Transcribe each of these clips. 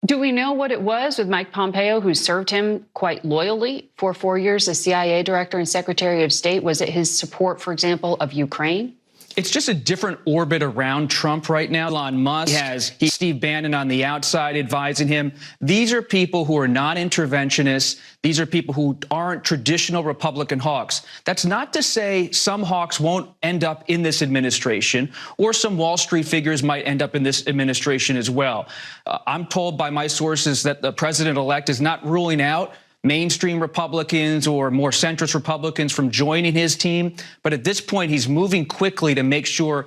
Do we know what it was with Mike Pompeo, who served him quite loyally for 4 years as CIA director and Secretary of State? Was it his support, for example, of Ukraine? It's just a different orbit around Trump right now. Elon Musk has Steve Bannon on the outside advising him. These are people who are not interventionists. These are people who aren't traditional Republican hawks. That's not to say some hawks won't end up in this administration, or some Wall Street figures might end up in this administration as well. I'm told by my sources that the president-elect is not ruling out mainstream Republicans or more centrist Republicans from joining his team. But at this point, he's moving quickly to make sure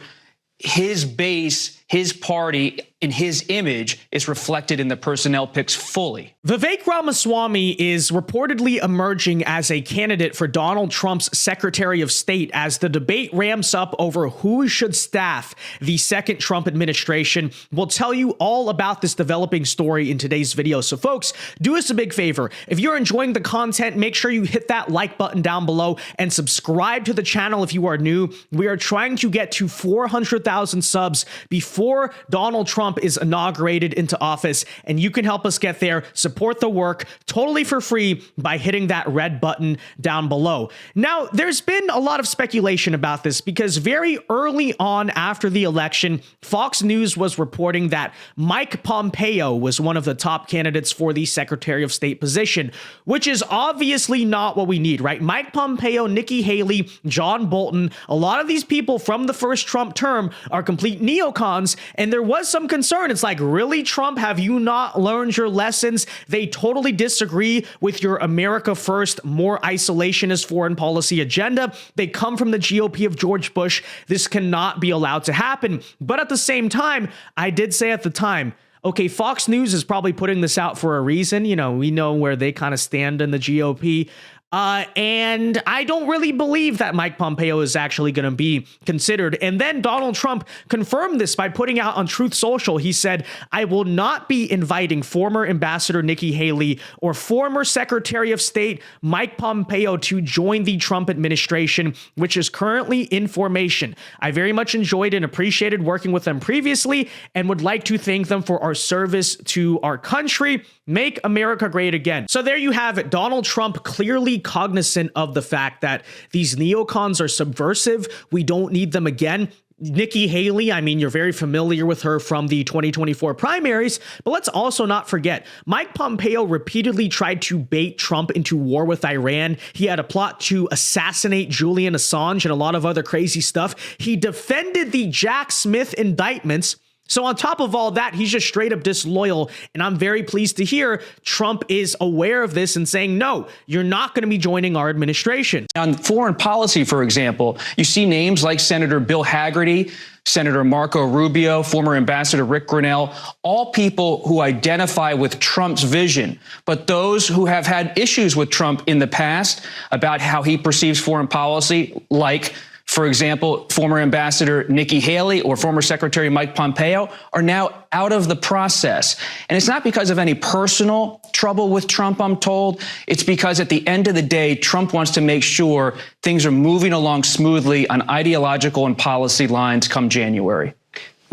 his base, his party, and his image is reflected in the personnel picks fully. Vivek Ramaswamy is reportedly emerging as a candidate for Donald Trump's Secretary of State as the debate ramps up over who should staff the second Trump administration. We'll tell you all about this developing story in today's video. So folks, do us a big favor. If you're enjoying the content, make sure you hit that like button down below and subscribe to the channel if you are new. We are trying to get to 400,000 subs before Donald Trump is inaugurated into office, and you can help us get there. Support the work totally for free by hitting that red button down below. Now, there's been a lot of speculation about this because very early on after the election, Fox News was reporting that Mike Pompeo was one of the top candidates for the Secretary of State position, which is obviously not what we need, right? Mike Pompeo, Nikki Haley, John Bolton, a lot of these people from the first Trump term are complete neocons, and there was some concern. It's like, really, Trump, have you not learned your lessons? They totally disagree with your America First, more isolationist foreign policy agenda. They come from the GOP of George Bush. This cannot be allowed to happen. But at the same time, I did say at the time, okay, Fox News is probably putting this out for a reason. You know, we know where they kind of stand in the GOP. And I don't really believe that Mike Pompeo is actually going to be considered. And then Donald Trump confirmed this by putting out on Truth Social. He said, I will not be inviting former Ambassador Nikki Haley or former Secretary of State Mike Pompeo to join the Trump administration, which is currently in formation. I very much enjoyed and appreciated working with them previously and would like to thank them for our service to our country. Make America great again. So there you have it. Donald Trump clearly cognizant of the fact that these neocons are subversive. We don't need them again. Nikki Haley, I mean, you're very familiar with her from the 2024 primaries, but let's also not forget, Mike Pompeo repeatedly tried to bait Trump into war with Iran. He had a plot to assassinate Julian Assange and a lot of other crazy stuff. He defended the Jack Smith indictments. So on top of all that, he's just straight up disloyal. And I'm very pleased to hear Trump is aware of this and saying, no, you're not going to be joining our administration. On foreign policy, for example, you see names like Senator Bill Hagerty, Senator Marco Rubio, former Ambassador Ric Grenell, all people who identify with Trump's vision. But those who have had issues with Trump in the past about how he perceives foreign policy, like, for example, former Ambassador Nikki Haley or former Secretary Mike Pompeo, are now out of the process. And it's not because of any personal trouble with Trump, I'm told. It's because at the end of the day, Trump wants to make sure things are moving along smoothly on ideological and policy lines come January.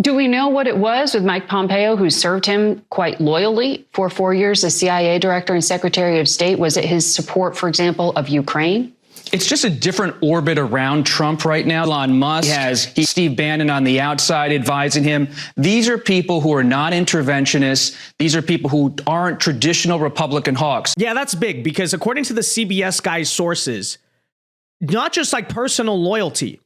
Do we know what it was with Mike Pompeo, who served him quite loyally for 4 years as CIA director and Secretary of State? Was it his support, for example, of Ukraine? It's just a different orbit around Trump right now. Elon Musk has Steve Bannon on the outside advising him. These are people who are not interventionists. These are people who aren't traditional Republican hawks. Yeah, that's big because according to the CBS guy's sources, not just like personal loyalty,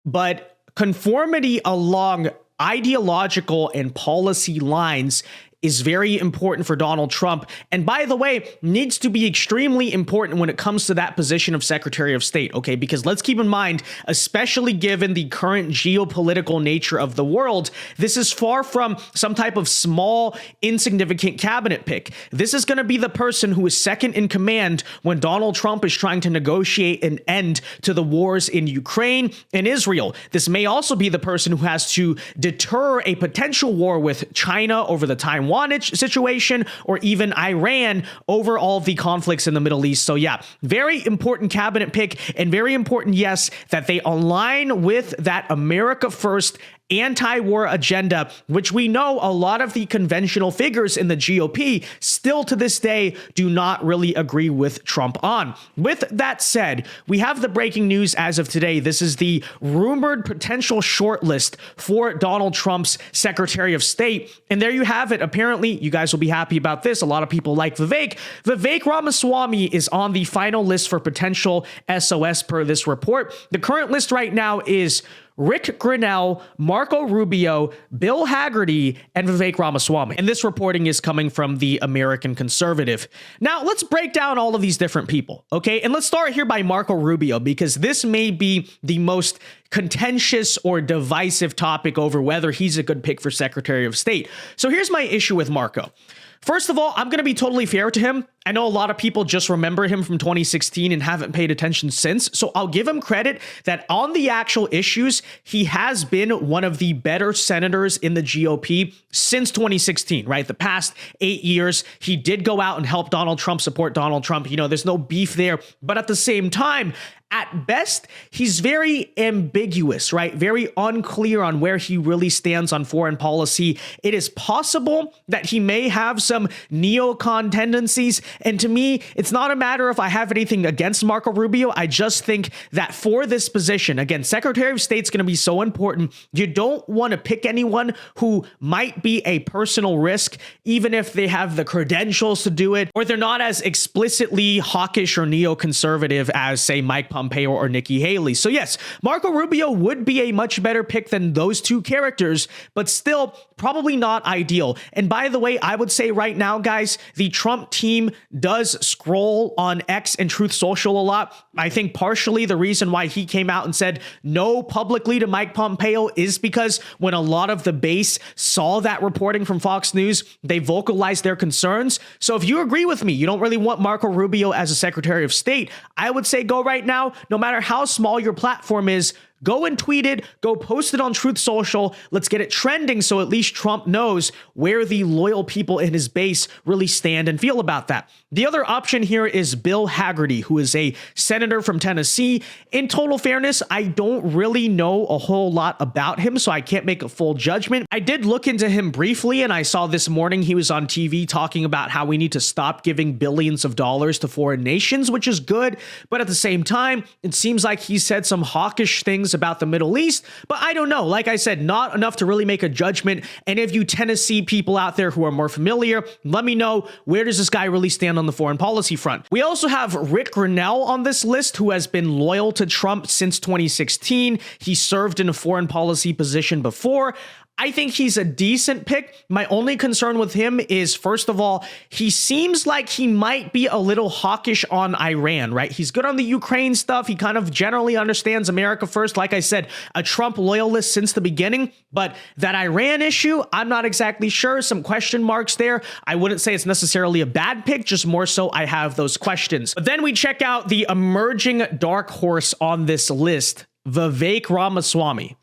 but conformity along ideological and policy lines is very important for Donald Trump. And by the way, needs to be extremely important when it comes to that position of Secretary of State, okay? Because let's keep in mind, especially given the current geopolitical nature of the world, this is far from some type of small, insignificant cabinet pick. This is going to be the person who is second in command when Donald Trump is trying to negotiate an end to the wars in Ukraine and Israel. This may also be the person who has to deter a potential war with China over the Taiwan situation, or even Iran over all of the conflicts in the Middle East. So yeah, very important cabinet pick, and very important, yes, that they align with that America First anti-war agenda, which we know a lot of the conventional figures in the GOP still to this day do not really agree with Trump on. With that said, we have the breaking news as of today. This is the rumored potential shortlist for Donald Trump's Secretary of State. And there you have it. Apparently, you guys will be happy about this. A lot of people like Vivek. Vivek Ramaswamy is on the final list for potential SOS per this report. The current list right now is Ric Grenell, Marco Rubio, Bill Hagerty, and Vivek Ramaswamy. And this reporting is coming from the American Conservative. Now, let's break down all of these different people, okay? And let's start here by Marco Rubio, because this may be the most contentious or divisive topic over whether he's a good pick for Secretary of State. So here's my issue with Marco. First of all, I'm going to be totally fair to him. I know a lot of people just remember him from 2016 and haven't paid attention since. So I'll give him credit that on the actual issues, he has been one of the better senators in the GOP since 2016, right? The past 8 years, he did go out and help Donald Trump, support Donald Trump. You know, there's no beef there. But at the same time, at best, he's very ambiguous, right? Very unclear on where he really stands on foreign policy. It is possible that he may have some neocon tendencies. And to me, it's not a matter of I have anything against Marco Rubio. I just think that for this position, again, Secretary of State's going to be so important. You don't want to pick anyone who might be a personal risk, even if they have the credentials to do it, or they're not as explicitly hawkish or neoconservative as, say, Mike Pompeo or Nikki Haley. So yes, Marco Rubio would be a much better pick than those two characters, but still probably not ideal. And by the way, I would say right now, guys, the Trump team does scroll on X and Truth Social a lot. I think partially the reason why he came out and said no publicly to Mike Pompeo is because when a lot of the base saw that reporting from Fox News, they vocalized their concerns. So if you agree with me, you don't really want Marco Rubio as a Secretary of State, I would say go right now, no matter how small your platform is. Go and tweet it, go post it on Truth Social. Let's get it trending so at least Trump knows where the loyal people in his base really stand and feel about that. The other option here is Bill Hagerty, who is a senator from Tennessee. In total fairness, I don't really know a whole lot about him, so I can't make a full judgment. I did look into him briefly, and I saw this morning he was on TV talking about how we need to stop giving billions of dollars to foreign nations, which is good. But at the same time, it seems like he said some hawkish things about the Middle East, but I don't know. Like I said, not enough to really make a judgment. And if you Tennessee people out there who are more familiar, let me know, where does this guy really stand on the foreign policy front? We also have Ric Grenell on this list, who has been loyal to Trump since 2016. He served in a foreign policy position before. I think he's a decent pick. My only concern with him is, first of all, he seems like he might be a little hawkish on Iran, right? He's good on the Ukraine stuff. He kind of generally understands America first. Like I said, a Trump loyalist since the beginning. But that Iran issue, I'm not exactly sure. Some question marks there. I wouldn't say it's necessarily a bad pick, just more so I have those questions. But then we check out the emerging dark horse on this list, Vivek Ramaswamy.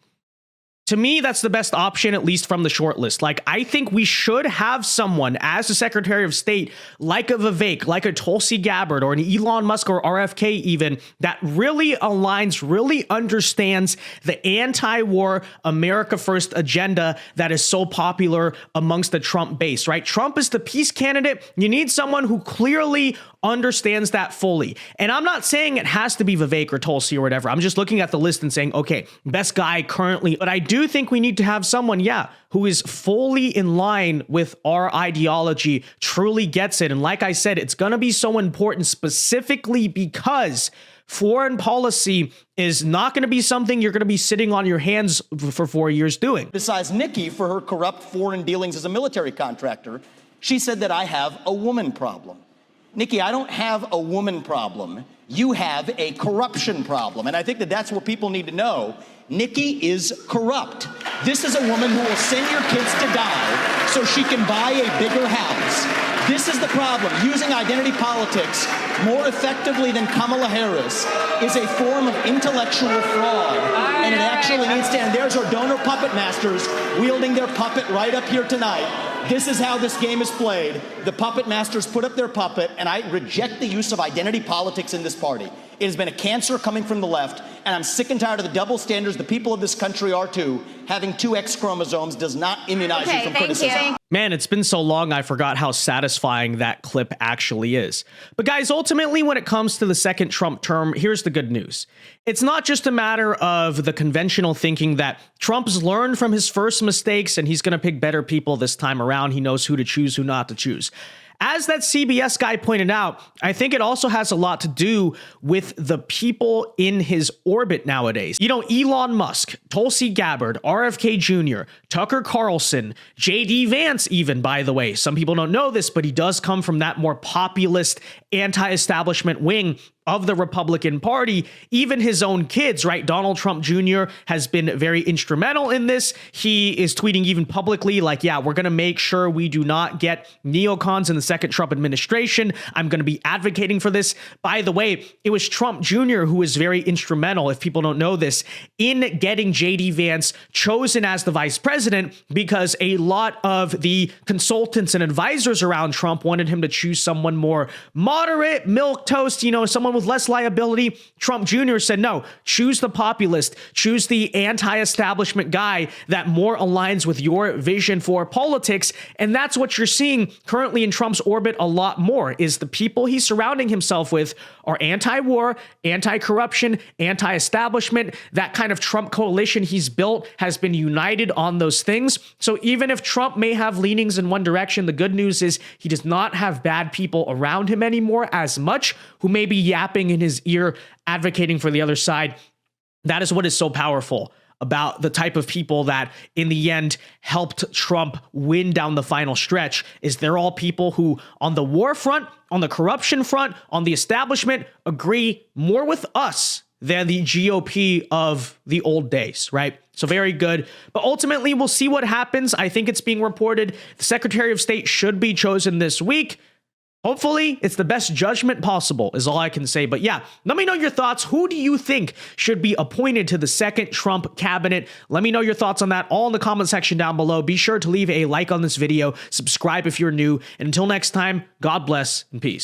To me, that's the best option, at least from the short list. Like, I think we should have someone as the Secretary of State, like a Vivek, like a Tulsi Gabbard, or an Elon Musk or RFK even, that really aligns, really understands the anti-war America First agenda that is so popular amongst the Trump base, right? Trump is the peace candidate. You need someone who clearly understands that fully. And I'm not saying it has to be Vivek or Tulsi or whatever. I'm just looking at the list and saying, okay, best guy currently. But I do think we need to have someone, who is fully in line with our ideology, truly gets it. And like I said, it's going to be so important specifically because foreign policy is not going to be something you're going to be sitting on your hands for 4 years doing. Besides Nikki, for her corrupt foreign dealings as a military contractor, she said that I have a woman problem. Nikki, I don't have a woman problem. You have a corruption problem. And I think that that's what people need to know. Nikki is corrupt. This is a woman who will send your kids to die so she can buy a bigger house. This is the problem. Using identity politics more effectively than Kamala Harris is a form of intellectual fraud. And it actually needs to end. There's our donor puppet masters wielding their puppet right up here tonight. This is how this game is played. The puppet masters put up their puppet, and I reject the use of identity politics in this party. It has been a cancer coming from the left, And I'm sick and tired of the double standards. The people of this country are too. Having two X chromosomes does not immunize you from criticism. Man, it's been so long I forgot how satisfying that clip actually is. But guys, ultimately, when it comes to the second Trump term, here's the good news. It's not just a matter of the conventional thinking that Trump's learned from his first mistakes and he's going to pick better people this time around. He knows who to choose, who not to choose. As that CBS guy pointed out, I think it also has a lot to do with the people in his orbit nowadays. You know, Elon Musk, Tulsi Gabbard, RFK Jr., Tucker Carlson, J.D. Vance even, by the way. Some people don't know this, but he does come from that more populist, anti-establishment wing of the Republican Party. Even his own kids, right? Donald Trump Jr. has been very instrumental in this. He is tweeting even publicly like, yeah, we're going to make sure we do not get neocons in the second Trump administration. I'm going to be advocating for this. By the way, it was Trump Jr. who was very instrumental, if people don't know this, in getting J.D. Vance chosen as the vice president, because a lot of the consultants and advisors around Trump wanted him to choose someone more moderate, milquetoast, you know, someone with less liability. Trump Jr. said, no, choose the populist, choose the anti-establishment guy that more aligns with your vision for politics. And that's what you're seeing currently in Trump's orbit a lot more, is the people he's surrounding himself with are anti-war, anti-corruption, anti-establishment. That kind of Trump coalition he's built has been united on those things. So even if Trump may have leanings in one direction, the good news is he does not have bad people around him anymore as much who may be yapping in his ear, advocating for the other side. That is what is so powerful about the type of people that in the end helped Trump win down the final stretch, is they're all people who on the war front, on the corruption front, on the establishment agree more with us than the GOP of the old days, right? So very good. But ultimately, we'll see what happens. I think it's being reported the Secretary of State should be chosen this week. Hopefully, it's the best judgment possible is all I can say. But yeah, let me know your thoughts. Who do you think should be appointed to the second Trump cabinet? Let me know your thoughts on that all in the comment section down below. Be sure to leave a like on this video, subscribe if you're new, and until next time, God bless and peace.